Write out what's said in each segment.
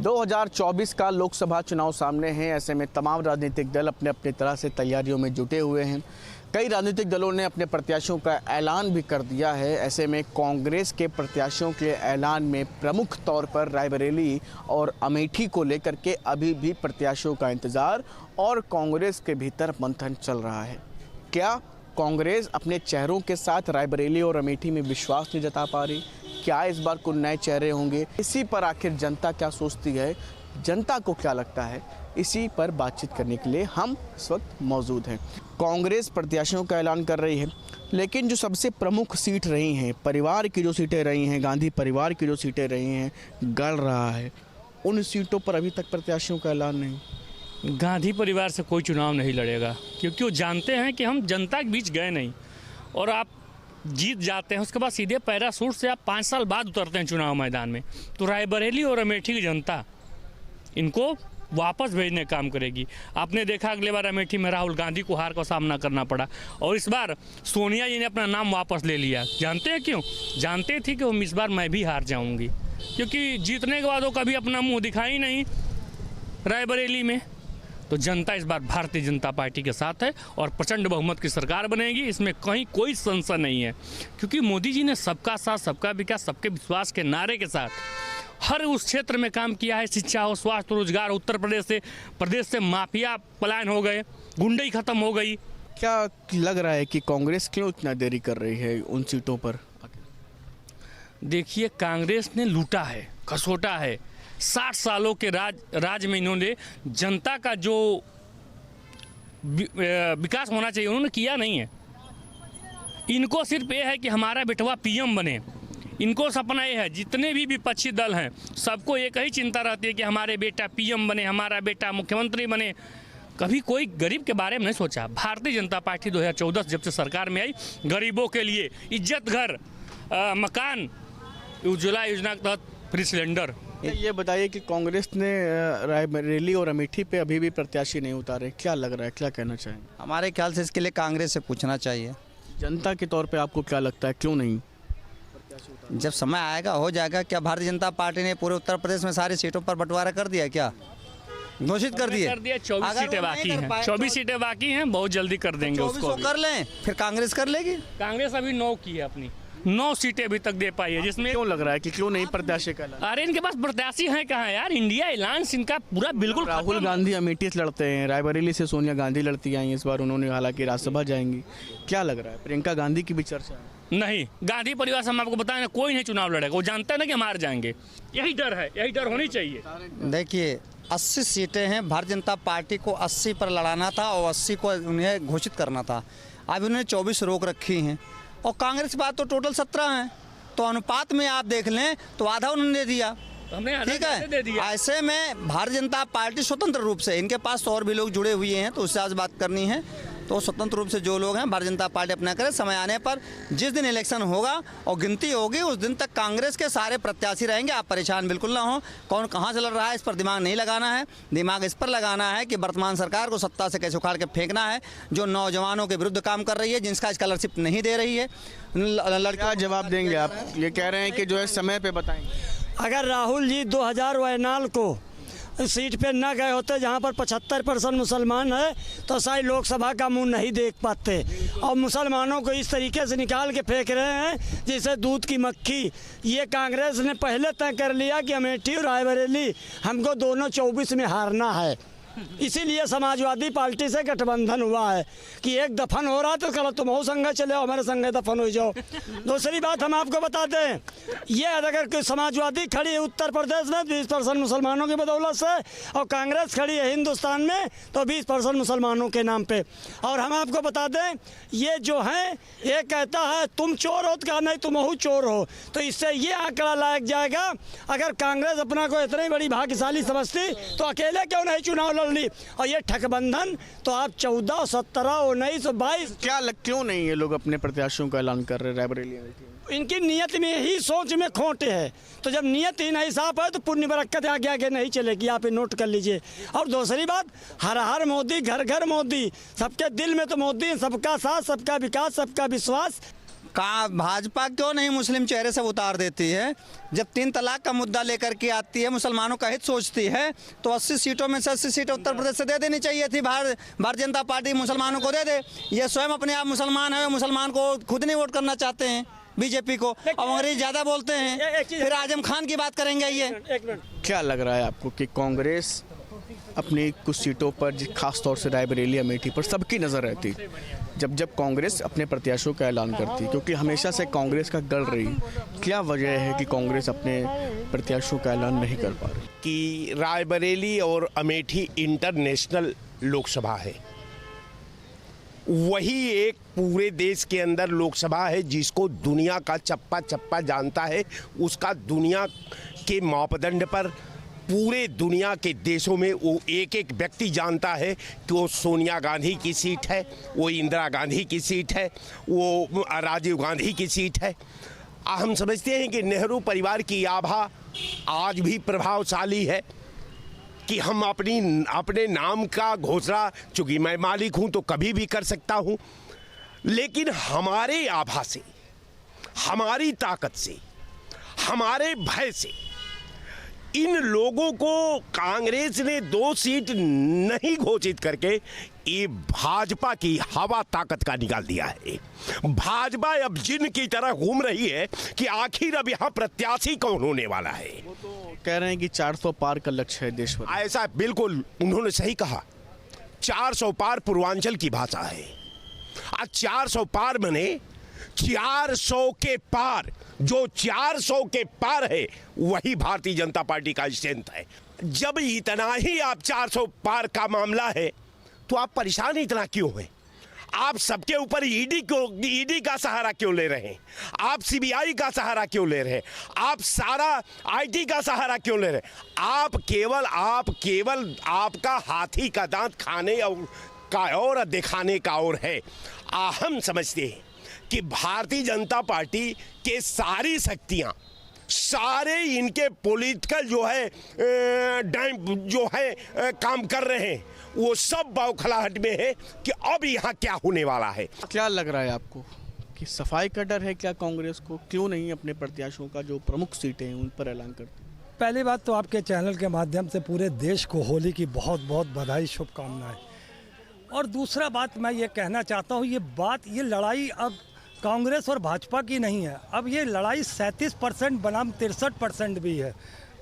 2024 का लोकसभा चुनाव सामने है। ऐसे में तमाम राजनीतिक दल अपने अपने तरह से तैयारियों में जुटे हुए हैं। कई राजनीतिक दलों ने अपने प्रत्याशियों का ऐलान भी कर दिया है। ऐसे में कांग्रेस के प्रत्याशियों के ऐलान में प्रमुख तौर पर रायबरेली और अमेठी को लेकर के अभी भी प्रत्याशियों का इंतज़ार और कांग्रेस के भीतर मंथन चल रहा है। क्या कांग्रेस अपने चेहरों के साथ रायबरेली और अमेठी में विश्वास नहीं जता पा रही? क्या इस बार कुछ नए चेहरे होंगे? इसी पर आखिर जनता क्या सोचती है, जनता को क्या लगता है, इसी पर बातचीत करने के लिए हम इस वक्त मौजूद हैं। कांग्रेस प्रत्याशियों का ऐलान कर रही है, लेकिन जो सबसे प्रमुख सीट रही हैं, परिवार की जो सीटें रही हैं, गांधी परिवार की जो सीटें रही हैं, गढ़ रहा है, उन सीटों पर अभी तक प्रत्याशियों का ऐलान नहीं। गांधी परिवार से कोई चुनाव नहीं लड़ेगा, क्योंकि वो जानते हैं कि हम जनता के बीच गए नहीं और आप जीत जाते हैं, उसके बाद सीधे पैराशूट से आप 5 साल बाद उतरते हैं चुनाव मैदान में। तो रायबरेली और अमेठी की जनता इनको वापस भेजने का काम करेगी। आपने देखा अगले बार अमेठी में राहुल गांधी को हार का सामना करना पड़ा और इस बार सोनिया जी ने अपना नाम वापस ले लिया। जानते हैं क्यों? जानते थे कि इस बार मैं भी हार जाऊंगी, क्योंकि जीतने के बाद वो कभी अपना मुंह दिखाई नहीं रायबरेली में। तो जनता इस बार भारतीय जनता पार्टी के साथ है और प्रचंड बहुमत की सरकार बनेगी, इसमें कहीं कोई संशय नहीं है, क्योंकि मोदी जी ने सबका साथ, सबका विकास, सबके विश्वास के नारे के साथ हर उस क्षेत्र में काम किया है। शिक्षा हो, स्वास्थ्य, रोजगार। उत्तर प्रदेश से माफिया पलायन हो गए, गुंडई खत्म हो गई। क्या लग रहा है कि कांग्रेस क्यों इतना देरी कर रही है उन सीटों पर? देखिए, कांग्रेस ने लूटा है, खसोटा है। 60 सालों के राज में इन्होंने जनता का जो विकास होना चाहिए उन्होंने किया नहीं है। इनको सिर्फ ये है कि हमारा बेटवा पीएम बने। इनको सपना ये है, जितने भी विपक्षी दल हैं सबको एक ही चिंता रहती है कि हमारे बेटा पीएम बने, हमारा बेटा मुख्यमंत्री बने। कभी कोई गरीब के बारे में नहीं सोचा। भारतीय जनता पार्टी 2014 जब से सरकार में आई, गरीबों के लिए इज्जत घर, मकान, उज्ज्वला योजना के तहत फ्री सिलेंडर। ये बताइए कि कांग्रेस ने रायबरेली और अमेठी पे अभी भी प्रत्याशी नहीं उतारे, क्या लग रहा है, क्या कहना चाहेंगे? हमारे ख्याल से इसके लिए कांग्रेस से पूछना चाहिए। जनता के तौर पे आपको क्या लगता है, क्यों नहीं? जब समय आएगा हो जाएगा। क्या भारतीय जनता पार्टी ने पूरे उत्तर प्रदेश में सारी सीटों पर बंटवारा कर दिया? क्या घोषित कर दिया? 24 सीटें बाकी हैं। 24 सीटें बाकी हैं, बहुत जल्दी कर देंगे उसको। कर लें, फिर कांग्रेस कर लेगी। कांग्रेस अभी 9 की है, अपनी 9 सीटें अभी तक दे पाई है, जिसमें क्यों लग रहा है कि क्यों नहीं प्रत्याशी का? अरे इनके पास प्रत्याशी हैं कहाँ यार? इंडिया अलायंस इनका पूरा बिल्कुल। राहुल गांधी अमेठी से लड़ते हैं, रायबरेली से सोनिया गांधी लड़ती आई इस बार, उन्होंने हालांकि राज्यसभा जाएंगी। क्या लग रहा है, प्रियंका गांधी की भी चर्चा है? नहीं, गांधी परिवार से हम आपको बताएं ना, कोई नहीं चुनाव लड़ेगा। वो जानते हैं ना कि हम हार जाएंगे। यही डर है, यही डर होनी चाहिए। देखिए, 80 सीटें हैं। भारतीय जनता पार्टी को 80 पर लड़ाना था और 80 को उन्हें घोषित करना था। अब उन्होंने 24 रोक रखी हैं और कांग्रेस की बात तो टोटल 17 हैं। तो अनुपात में आप देख लें तो आधा उन्होंने दे दिया। ठीक है, ऐसे में भारतीय जनता पार्टी स्वतंत्र रूप से, इनके पास तो और भी लोग जुड़े हुए हैं तो उससे आज बात करनी है, तो स्वतंत्र रूप से जो लोग हैं भारतीय जनता पार्टी अपना करे। समय आने पर जिस दिन इलेक्शन होगा और गिनती होगी उस दिन तक कांग्रेस के सारे प्रत्याशी रहेंगे। आप परेशान बिल्कुल ना हो। कौन कहाँ से लड़ रहा है इस पर दिमाग नहीं लगाना है। दिमाग इस पर लगाना है कि वर्तमान सरकार को सत्ता से कैसे उखाड़ के फेंकना है, जो नौजवानों के विरुद्ध काम कर रही है, जिनका स्कॉलरशिप नहीं दे रही है। लड़का जवाब देंगे आप? ये कह रहे हैं कि जो है समय पे बताएंगे। अगर राहुल जी 2000 वैनाल को सीट पे न गए होते जहाँ पर 75% मुसलमान है तो शायद लोकसभा का मुंह नहीं देख पाते। और मुसलमानों को इस तरीके से निकाल के फेंक रहे हैं जैसे दूध की मक्खी। ये कांग्रेस ने पहले तय कर लिया कि अमेठी और रायबरेली हमको दोनों 24 में हारना है। इसीलिए समाजवादी पार्टी से गठबंधन हुआ है कि एक दफन हो रहा तो कल तुम हो संग चले आओ, हमारे संग दफन हो जाओ। दूसरी बात हम आपको बताते हैं, ये अगर कोई समाजवादी खड़ी है उत्तर प्रदेश में 20% मुसलमानों की बदौलत से और कांग्रेस खड़ी है हिंदुस्तान में तो 20% मुसलमानों के नाम पे। और हम आपको बता दें, ये जो है ये कहता है तुम चोर हो तो कहा नहीं तुम हो चोर हो। तो इससे ये आंकड़ा लाया जाएगा, अगर कांग्रेस अपना को इतनी बड़ी भाग्यशाली समझती तो अकेले क्यों नहीं चुनाव ली। और ये ठगबंधन तो आप 14, 17, 19, 22 क्यों नहीं ये लोग अपने प्रत्याशियों का ऐलान कर रहे हैं रायबरेली में? इनकी नियत में ही, सोच में खोटे है। तो जब नियत ही नहीं साफ है तो पुण्य बरकत आगे आगे नहीं चलेगी। आप नोट कर लीजिए। और दूसरी बात, हर हर मोदी, घर घर मोदी, सबके दिल में तो मोदी, सबका साथ, सबका विकास, सबका विश्वास। भाजपा क्यों नहीं मुस्लिम चेहरे से उतार देती है? जब 3 तलाक का मुद्दा लेकर के आती है, मुसलमानों का हित सोचती है, तो 80 सीटों में से 80 सीटें उत्तर प्रदेश से दे देनी चाहिए थी। भारतीय जनता पार्टी मुसलमानों को दे दे। ये स्वयं अपने आप मुसलमान है, मुसलमान को खुद नहीं वोट करना चाहते हैं बीजेपी को। अब अंग्रेजी ज़्यादा बोलते हैं, फिर आजम खान की बात करेंगे। ये क्या लग रहा है आपको कि कांग्रेस अपनी कुछ सीटों पर, खास तौर से रायबरेली अमेठी पर सबकी नज़र रहती जब कांग्रेस अपने प्रत्याशियों का ऐलान करती, क्योंकि हमेशा से कांग्रेस का गढ़ रही, क्या वजह है कि कांग्रेस अपने प्रत्याशियों का ऐलान नहीं कर पा रही? कि रायबरेली और अमेठी इंटरनेशनल लोकसभा है, वही एक पूरे देश के अंदर लोकसभा है जिसको दुनिया का चप्पा चप्पा जानता है। उसका दुनिया के मापदंड पर पूरे दुनिया के देशों में वो एक एक व्यक्ति जानता है कि वो सोनिया गांधी की सीट है, वो इंदिरा गांधी की सीट है, वो राजीव गांधी की सीट है। हम समझते हैं कि नेहरू परिवार की आभा आज भी प्रभावशाली है कि हम अपने नाम का घोषणा, चूँकि मैं मालिक हूँ तो कभी भी कर सकता हूँ, लेकिन हमारे आभा से, हमारी ताकत से, हमारे भय से इन लोगों को कांग्रेस ने 2 सीट नहीं घोषित करके ये भाजपा की हवा ताकत का निकाल दिया है। भाजपा अब जिन की तरह घूम रही है कि आखिर अब यहाँ प्रत्याशी कौन होने वाला है। वो तो कह रहे हैं कि 400 पार का लक्ष्य है देश भर। ऐसा बिल्कुल उन्होंने सही कहा। 400 पार पूर्वांचल की भाषा है। आज 400 पार बने 400 के पार, जो 400 के पार है वही भारतीय जनता पार्टी का स्ट्रेंथ है। जब इतना ही आप 400 पार का मामला है तो आप परेशान इतना क्यों हैं? आप सबके ऊपर ईडी का सहारा क्यों ले रहे हैं? आप सीबीआई का सहारा क्यों ले रहे हैं? आप सारा आईटी का सहारा क्यों ले रहे हैं? आप केवल आपका हाथी का दांत खाने का और दिखाने का और है। हम समझते हैं कि भारतीय जनता पार्टी के सारी शक्तियां, सारे इनके पॉलिटिकल काम कर रहे हैं, वो सब बौखलाहट में है कि अब यहाँ क्या होने वाला है। क्या लग रहा है आपको कि सफाई का डर है क्या कांग्रेस को? क्यों नहीं अपने प्रत्याशियों का जो प्रमुख सीटें हैं उन पर ऐलान करती? पहली बात तो आपके चैनल के माध्यम से पूरे देश को होली की बहुत बहुत बधाई, शुभकामनाएं। और दूसरा बात मैं ये कहना चाहता हूँ, ये लड़ाई अब कांग्रेस और भाजपा की नहीं है। अब ये लड़ाई 37% बनाम 63% भी है।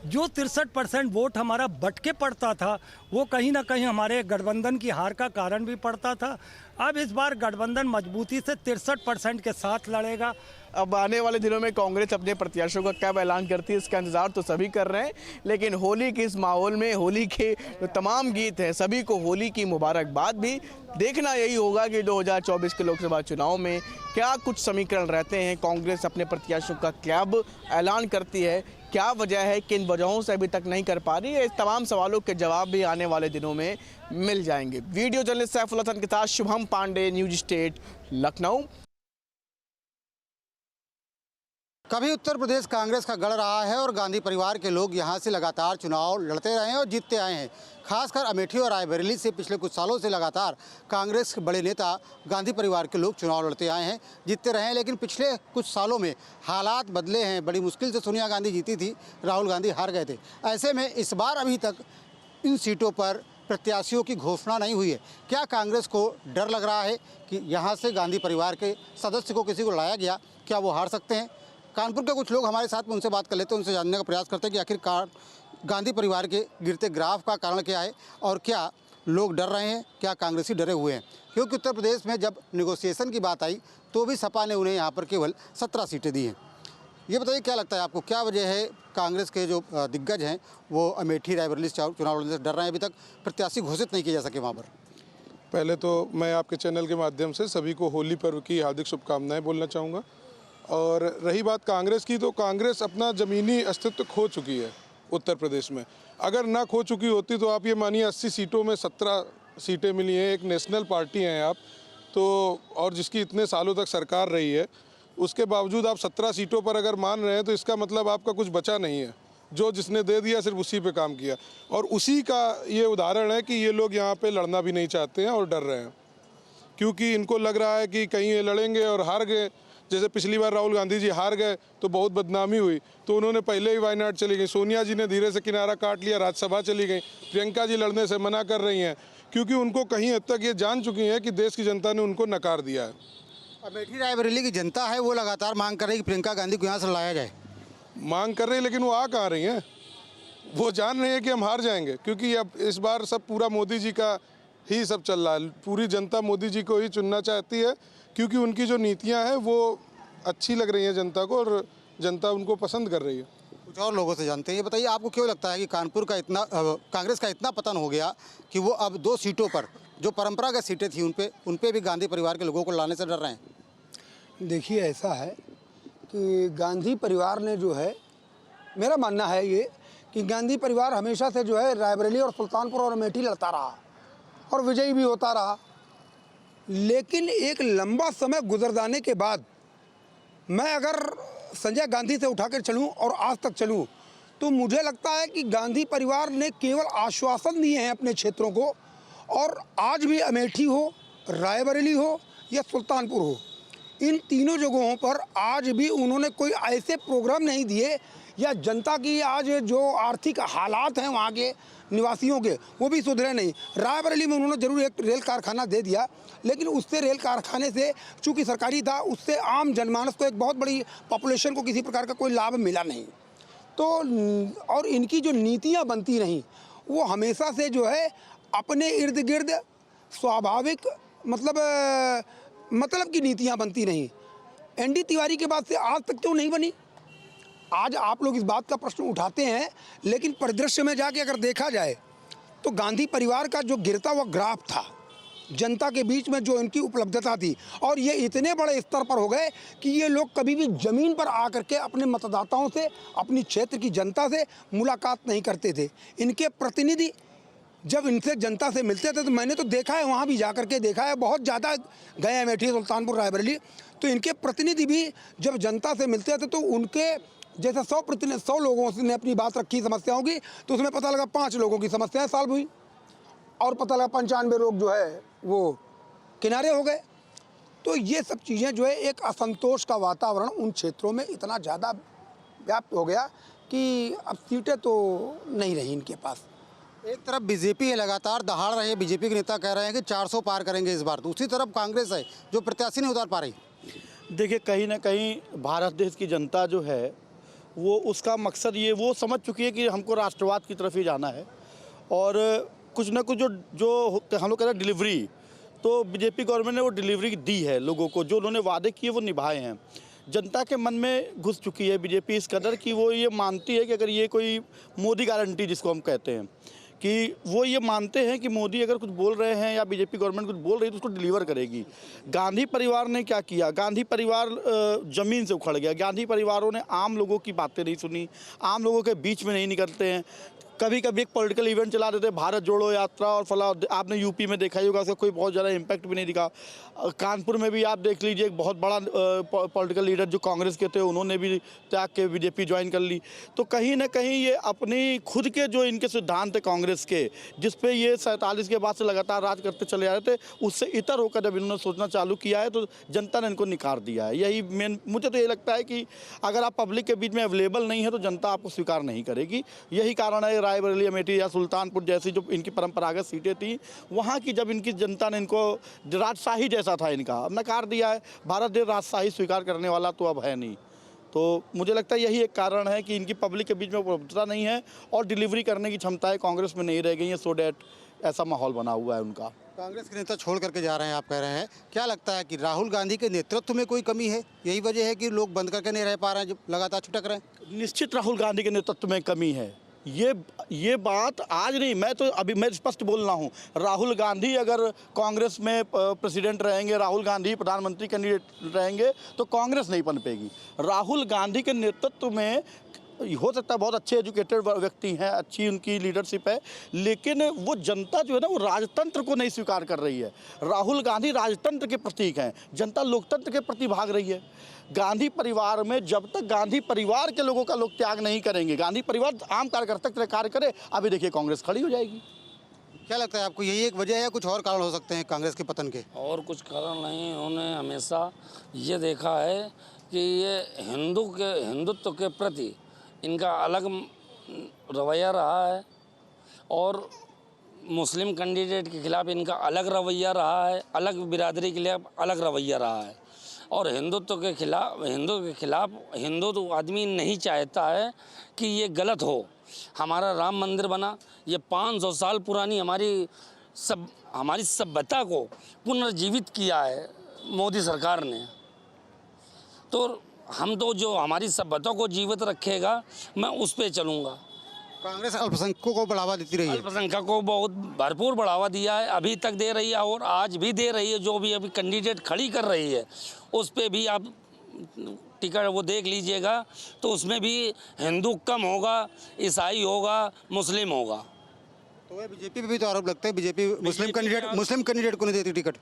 जो 63% वोट हमारा बट के पड़ता था, वो कहीं ना कहीं हमारे गठबंधन की हार का कारण भी पड़ता था। अब इस बार गठबंधन मजबूती से 63% के साथ लड़ेगा। अब आने वाले दिनों में कांग्रेस अपने प्रत्याशियों का कब ऐलान करती है, इसका इंतजार तो सभी कर रहे हैं। लेकिन होली के इस माहौल में होली के जो तमाम गीत हैं, सभी को होली की मुबारकबाद भी। देखना यही होगा कि 2024 के लोकसभा चुनाव में क्या कुछ समीकरण रहते हैं, कांग्रेस अपने प्रत्याशियों का कब ऐलान करती है, क्या वजह है, किन वजहों से अभी तक नहीं कर पा रही है। इस तमाम सवालों के जवाब भी आने वाले दिनों में मिल जाएंगे। वीडियो जर्नलिस्ट सैफुल हसन के साथ शुभम पांडे, न्यूज स्टेट, लखनऊ। कभी उत्तर प्रदेश कांग्रेस का गढ़ रहा है और गांधी परिवार के लोग यहां से लगातार चुनाव लड़ते रहे हैं और जीतते आए हैं। खासकर अमेठी और रायबरेली से पिछले कुछ सालों से लगातार कांग्रेस के बड़े नेता गांधी परिवार के लोग चुनाव लड़ते आए हैं, जीतते रहे हैं। लेकिन पिछले कुछ सालों में हालात बदले हैं। बड़ी मुश्किल से सोनिया गांधी जीती थी, राहुल गांधी हार गए थे। ऐसे में इस बार अभी तक इन सीटों पर प्रत्याशियों की घोषणा नहीं हुई है। क्या कांग्रेस को डर लग रहा है कि यहाँ से गांधी परिवार के सदस्य को किसी को लाया गया, क्या वो हार सकते हैं? कानपुर के कुछ लोग हमारे साथ में, उनसे बात कर लेते हैं, उनसे जानने का प्रयास करते हैं कि आखिरकार गांधी परिवार के गिरते ग्राफ का कारण क्या है और क्या लोग डर रहे हैं, क्या कांग्रेसी डरे हुए हैं। क्योंकि उत्तर प्रदेश में जब नेगोशिएशन की बात आई तो भी सपा ने उन्हें यहाँ पर केवल 17 सीटें दी हैं। ये बताइए, क्या लगता है आपको, क्या वजह है कांग्रेस के जो दिग्गज हैं वो अमेठी रायबरेली चुनाव लड़ने से डर रहे हैं? अभी तक प्रत्याशी घोषित नहीं किए जा सके वहाँ पर। पहले तो मैं आपके चैनल के माध्यम से सभी को होली पर्व की हार्दिक शुभकामनाएं बोलना चाहूँगा। और रही बात कांग्रेस की, तो कांग्रेस अपना ज़मीनी अस्तित्व खो चुकी है उत्तर प्रदेश में। अगर ना खो चुकी होती तो आप ये मानिए 80 सीटों में 17 सीटें मिली हैं। एक नेशनल पार्टी हैं आप तो, और जिसकी इतने सालों तक सरकार रही है, उसके बावजूद आप 17 सीटों पर अगर मान रहे हैं तो इसका मतलब आपका कुछ बचा नहीं है। जो जिसने दे दिया सिर्फ उसी पे काम किया, और उसी का ये उदाहरण है कि ये लोग यहाँ पे लड़ना भी नहीं चाहते हैं और डर रहे हैं, क्योंकि इनको लग रहा है कि कहीं ये लड़ेंगे और हार गए, जैसे पिछली बार राहुल गांधी जी हार गए तो बहुत बदनामी हुई, तो उन्होंने पहले ही वायनाड चली गई। सोनिया जी ने धीरे से किनारा काट लिया, राज्यसभा चली गई। प्रियंका जी लड़ने से मना कर रही हैं क्योंकि उनको कहीं हद तक ये जान चुकी हैं कि देश की जनता ने उनको नकार दिया है। अमेठी रायबरेली की जनता है वो लगातार मांग कर रही है कि प्रियंका गांधी को यहाँ से लाया जाए। मांग कर रही है, लेकिन वो आ कहाँ रही हैं? वो जान रही है कि हम हार जाएंगे, क्योंकि अब इस बार सब पूरा मोदी जी का ही सब चल रहा है। पूरी जनता मोदी जी को ही चुनना चाहती है क्योंकि उनकी जो नीतियां हैं वो अच्छी लग रही हैं जनता को और जनता उनको पसंद कर रही है। कुछ और लोगों से जानते हैं, ये बताइए आपको क्यों लगता है कि कानपुर का इतना कांग्रेस का इतना पतन हो गया कि वो अब 2 सीटों पर जो परंपरागत सीटें थी उन पे भी गांधी परिवार के लोगों को लाने से डर रहे हैं? देखिए ऐसा है कि गांधी परिवार ने जो है, मेरा मानना है ये कि गांधी परिवार हमेशा से जो है रायबरेली और सुल्तानपुर और अमेठी लड़ता रहा और विजयी भी होता रहा। लेकिन एक लंबा समय गुजर जाने के बाद मैं अगर संजय गांधी से उठाकर चलूं और आज तक चलूं तो मुझे लगता है कि गांधी परिवार ने केवल आश्वासन दिए हैं अपने क्षेत्रों को, और आज भी अमेठी हो, रायबरेली हो या सुल्तानपुर हो, इन तीनों जगहों पर आज भी उन्होंने कोई ऐसे प्रोग्राम नहीं दिए या जनता की आज जो आर्थिक हालात हैं वहाँ के निवासियों के वो भी सुधरे नहीं। रायबरेली में उन्होंने जरूर एक रेल कारखाना दे दिया, लेकिन उससे रेल कारखाने से चूँकि सरकारी था उससे आम जनमानस को, एक बहुत बड़ी पॉपुलेशन को किसी प्रकार का कोई लाभ मिला नहीं। तो और इनकी जो नीतियाँ बनती रहीं वो हमेशा से जो है अपने इर्द गिर्द स्वाभाविक मतलब की नीतियाँ बनती रहीं। एनडी तिवारी के बाद से आज तक क्यों नहीं बनी? आज आप लोग इस बात का प्रश्न उठाते हैं, लेकिन परिदृश्य में जाके अगर देखा जाए तो गांधी परिवार का जो गिरता हुआ ग्राफ था, जनता के बीच में जो इनकी उपलब्धता थी, और ये इतने बड़े स्तर पर हो गए कि ये लोग कभी भी ज़मीन पर आकर के अपने मतदाताओं से, अपनी क्षेत्र की जनता से मुलाकात नहीं करते थे। इनके प्रतिनिधि जब इनसे जनता से मिलते थे तो मैंने तो देखा है, वहाँ भी जा कर के देखा है, बहुत ज़्यादा गए अमेठी, सुल्तानपुर, रायबरेली, तो इनके प्रतिनिधि भी जब जनता से मिलते थे तो उनके जैसे 100 लोगों ने अपनी बात रखी समस्याओं की, तो उसमें पता लगा 5 लोगों की समस्याएं सॉल्व हुई और पता लगा 95 लोग जो है वो किनारे हो गए। तो ये सब चीज़ें जो है एक असंतोष का वातावरण उन क्षेत्रों में इतना ज़्यादा व्याप्त हो गया कि अब सीटें तो नहीं रही इनके पास। एक तरफ बीजेपी है, लगातार दहाड़ रहे बीजेपी के नेता कह रहे हैं कि 400 पार करेंगे इस बार। दूसरी तरफ कांग्रेस है जो प्रत्याशी नहीं उतार पा रही। देखिए, कहीं ना कहीं भारत देश की जनता जो है वो उसका मकसद ये वो समझ चुकी है कि हमको राष्ट्रवाद की तरफ ही जाना है, और कुछ ना कुछ जो हम लोग कह रहे हैं डिलीवरी, तो बीजेपी गवर्नमेंट ने वो डिलीवरी दी है लोगों को, जो उन्होंने वादे किए वो निभाए हैं। जनता के मन में घुस चुकी है बीजेपी इस कदर कि वो ये मानती है कि अगर ये कोई मोदी गारंटी जिसको हम कहते हैं, कि वो ये मानते हैं कि मोदी अगर कुछ बोल रहे हैं या बीजेपी गवर्नमेंट कुछ बोल रही है तो उसको डिलीवर करेगी। गांधी परिवार ने क्या किया? गांधी परिवार ज़मीन से उखड़ गया। गांधी परिवारों ने आम लोगों की बातें नहीं सुनी, आम लोगों के बीच में नहीं निकलते हैं। कभी कभी एक पॉलिटिकल इवेंट चला देते, भारत जोड़ो यात्रा और फला, आपने यूपी में देखा ही होगा, उसका कोई बहुत ज़्यादा इम्पैक्ट भी नहीं दिखा। कानपुर में भी आप देख लीजिए, एक बहुत बड़ा पॉलिटिकल लीडर जो कांग्रेस के थे उन्होंने भी त्याग के बीजेपी ज्वाइन कर ली। तो कहीं ना कहीं ये अपनी खुद के जो इनके सिद्धांत थे कांग्रेस के, जिस पे ये 47 के बाद से लगातार राज करते चले आ रहे थे, उससे इतर होकर जब इन्होंने सोचना चालू किया है तो जनता ने इनको निकार दिया है। यही मेन मुझे तो ये लगता है कि अगर आप पब्लिक के बीच में अवेलेबल नहीं है तो जनता आपको स्वीकार नहीं करेगी। यही कारण है रायबरेली, अमेठी या सुल्तानपुर जैसी जो इनकी परंपरागत सीटें थी, वहाँ की जब इनकी जनता ने इनको राजशाही जैसा था इनका, अब नकार दिया है। भारत देश राजशाही स्वीकार करने वाला तो अब है नहीं। तो मुझे लगता है यही एक कारण है कि इनकी पब्लिक के बीच में उपलब्धता नहीं है और डिलीवरी करने की क्षमताएं कांग्रेस में नहीं रह गई हैं, सो डैट ऐसा माहौल बना हुआ है उनका। कांग्रेस के नेता छोड़ करके जा रहे हैं, आप कह रहे हैं। क्या लगता है कि राहुल गांधी के नेतृत्व में कोई कमी है? यही वजह है कि लोग बंद करके नहीं रह पा रहे हैं, जब लगातार छुटक रहे हैं? निश्चित राहुल गांधी के नेतृत्व में कमी है। ये बात आज नहीं, मैं स्पष्ट बोल रहा हूँ। राहुल गांधी अगर कांग्रेस में प्रेसिडेंट रहेंगे, राहुल गांधी प्रधानमंत्री कैंडिडेट रहेंगे तो कांग्रेस नहीं पनपेगी। राहुल गांधी के नेतृत्व में हो सकता है बहुत अच्छे एजुकेटेड व्यक्ति हैं, अच्छी उनकी लीडरशिप है, लेकिन वो जनता जो है ना वो राजतंत्र को नहीं स्वीकार कर रही है। राहुल गांधी राजतंत्र के प्रतीक हैं, जनता लोकतंत्र के प्रति भाग रही है। गांधी परिवार में जब तक गांधी परिवार के लोगों का लोग त्याग नहीं करेंगे, गांधी परिवार आम कार्यकर्ता के कार्य करे, अभी देखिए कांग्रेस खड़ी हो जाएगी। क्या लगता है आपको, यही एक वजह है या कुछ और कारण हो सकते हैं कांग्रेस के पतन के? और कुछ कारण नहीं, इन्होंने हमेशा ये देखा है कि ये हिंदुत्व के प्रति इनका अलग रवैया रहा है और मुस्लिम कैंडिडेट के खिलाफ इनका अलग रवैया रहा है, अलग बिरादरी के लिए अलग रवैया रहा है। और हिंदुत्व के खिलाफ हिंदू आदमी नहीं चाहता है कि ये गलत हो। हमारा राम मंदिर बना, ये 500 साल पुरानी हमारी सभ्यता को पुनर्जीवित किया है मोदी सरकार ने। तो हम तो जो हमारी सभ्यता को जीवित रखेगा मैं उस पे चलूँगा। कांग्रेस अल्पसंख्यकों को बढ़ावा देती रही है, अल्पसंख्यकों को बहुत भरपूर बढ़ावा दिया है, अभी तक दे रही है और आज भी दे रही है। जो भी अभी कैंडिडेट खड़ी कर रही है उस पे भी आप टिकट वो देख लीजिएगा, तो उसमें भी हिंदू कम होगा, ईसाई होगा, मुस्लिम होगा। तो वह बीजेपी पे भी तो आरोप लगता है, बीजेपी मुस्लिम कैंडिडेट को नहीं देती टिकट।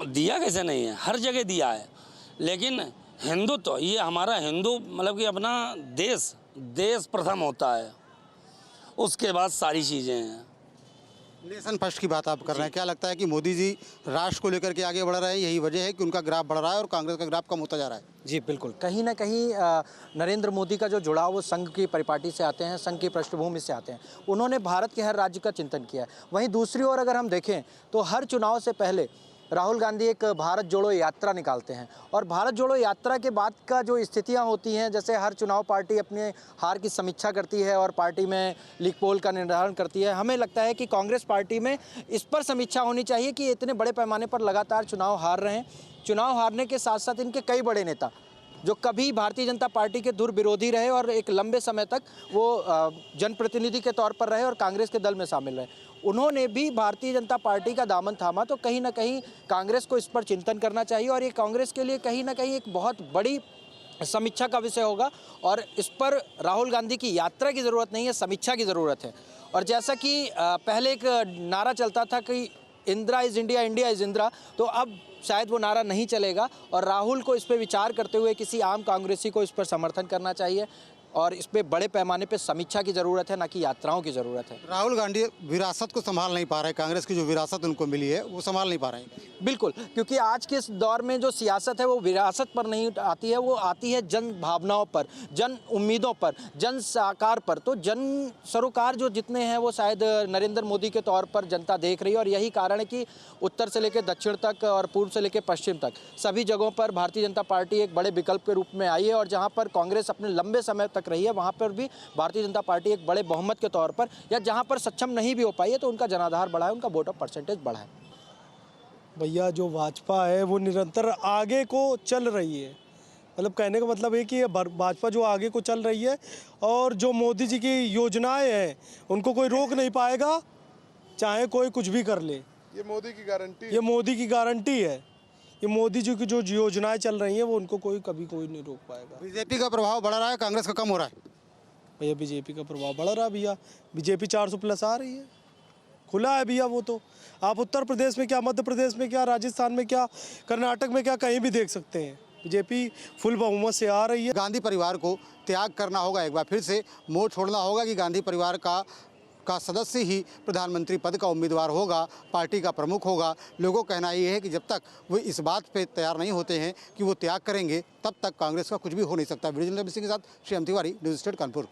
दिया कैसे नहीं है, हर जगह दिया है। लेकिन हिंदुत्व ये हमारा हिंदू मतलब कि अपना देश प्रथम होता है, उसके बाद सारी चीज़ें हैं। नेशन फर्स्ट की बात आप कर रहे हैं, क्या लगता है कि मोदी जी राष्ट्र को लेकर के आगे बढ़ रहे हैं, यही वजह है कि उनका ग्राफ बढ़ रहा है और कांग्रेस का ग्राफ कम होता जा रहा है? जी बिल्कुल, कहीं ना कहीं नरेंद्र मोदी का जो जुड़ाव वो संघ की परिपाटी से आते हैं, संघ की पृष्ठभूमि से आते हैं। उन्होंने भारत के हर राज्य का चिंतन किया है। वहीं दूसरी ओर अगर हम देखें तो हर चुनाव से पहले राहुल गांधी एक भारत जोड़ो यात्रा निकालते हैं और भारत जोड़ो यात्रा के बाद का जो स्थितियां होती हैं, जैसे हर चुनाव पार्टी अपने हार की समीक्षा करती है और पार्टी में लीग पोल का निर्धारण करती है। हमें लगता है कि कांग्रेस पार्टी में इस पर समीक्षा होनी चाहिए कि इतने बड़े पैमाने पर लगातार चुनाव हार रहे हैं। चुनाव हारने के साथ साथ इनके कई बड़े नेता जो कभी भारतीय जनता पार्टी के धुर विरोधी रहे और एक लंबे समय तक वो जनप्रतिनिधि के तौर पर रहे और कांग्रेस के दल में शामिल रहे, उन्होंने भी भारतीय जनता पार्टी का दामन थामा। तो कहीं ना कहीं कांग्रेस को इस पर चिंतन करना चाहिए और ये कांग्रेस के लिए कहीं ना कहीं एक बहुत बड़ी समीक्षा का विषय होगा और इस पर राहुल गांधी की यात्रा की ज़रूरत नहीं है, समीक्षा की ज़रूरत है। और जैसा कि पहले एक नारा चलता था कि Indira is India, India is Indira, तो अब शायद वो नारा नहीं चलेगा और राहुल को इस पर विचार करते हुए किसी आम कांग्रेसी को इस पर समर्थन करना चाहिए और इस पे बड़े पैमाने पे समीक्षा की ज़रूरत है, ना कि यात्राओं की ज़रूरत है। राहुल गांधी विरासत को संभाल नहीं पा रहे, कांग्रेस की जो विरासत उनको मिली है वो संभाल नहीं पा रहे हैं। बिल्कुल, क्योंकि आज के इस दौर में जो सियासत है वो विरासत पर नहीं आती है, वो आती है जन भावनाओं पर, जन उम्मीदों पर, जन साकार पर। तो जन सरोकार जो जितने हैं वो शायद नरेंद्र मोदी के तौर पर जनता देख रही है और यही कारण है कि उत्तर से लेकर दक्षिण तक और पूर्व से लेकर पश्चिम तक सभी जगहों पर भारतीय जनता पार्टी एक बड़े विकल्प के रूप में आई है और जहाँ पर कांग्रेस अपने लंबे समय तक रही है वहाँ पर भी भारतीय जनता पार्टी एक बड़े बहुमत के तौर पर, या जहाँ पर सक्षम नहीं भी हो पाई है तो उनका जनाधार बढ़ा है, उनका वोट ऑफ परसेंटेज बढ़ा है। भैया जो भाजपा है वो निरंतर आगे को चल रही है, मतलब कहने का मतलब है कि ये भाजपा जो आगे को चल रही है और जो मोदी जी की योजनाएं हैं उनको कोई रोक नहीं पाएगा, चाहे कोई कुछ भी कर ले। ये मोदी की गारंटी, ये मोदी की गारंटी है। ये मोदी जी की जो योजनाएं चल रही हैं वो उनको कभी कोई नहीं रोक पाएगा। बीजेपी का प्रभाव बढ़ रहा है, कांग्रेस का कम हो रहा है? भैया बीजेपी का प्रभाव बढ़ रहा है भैया, बीजेपी 400 प्लस आ रही है, खुला है भैया। वो तो आप उत्तर प्रदेश में क्या, मध्य प्रदेश में क्या, राजस्थान में क्या, कर्नाटक में क्या, कहीं भी देख सकते हैं बीजेपी फुल बहुमत से आ रही है। गांधी परिवार को त्याग करना होगा, एक बार फिर से मोड़ छोड़ना होगा कि गांधी परिवार का सदस्य ही प्रधानमंत्री पद का उम्मीदवार होगा, पार्टी का प्रमुख होगा। लोगों का कहना ये है कि जब तक वो इस बात पे तैयार नहीं होते हैं कि वो त्याग करेंगे, तब तक कांग्रेस का कुछ भी हो नहीं सकता। वीडियो जर्नलिस्ट के साथ श्याम तिवारी, न्यूज़ स्टेट कानपुर।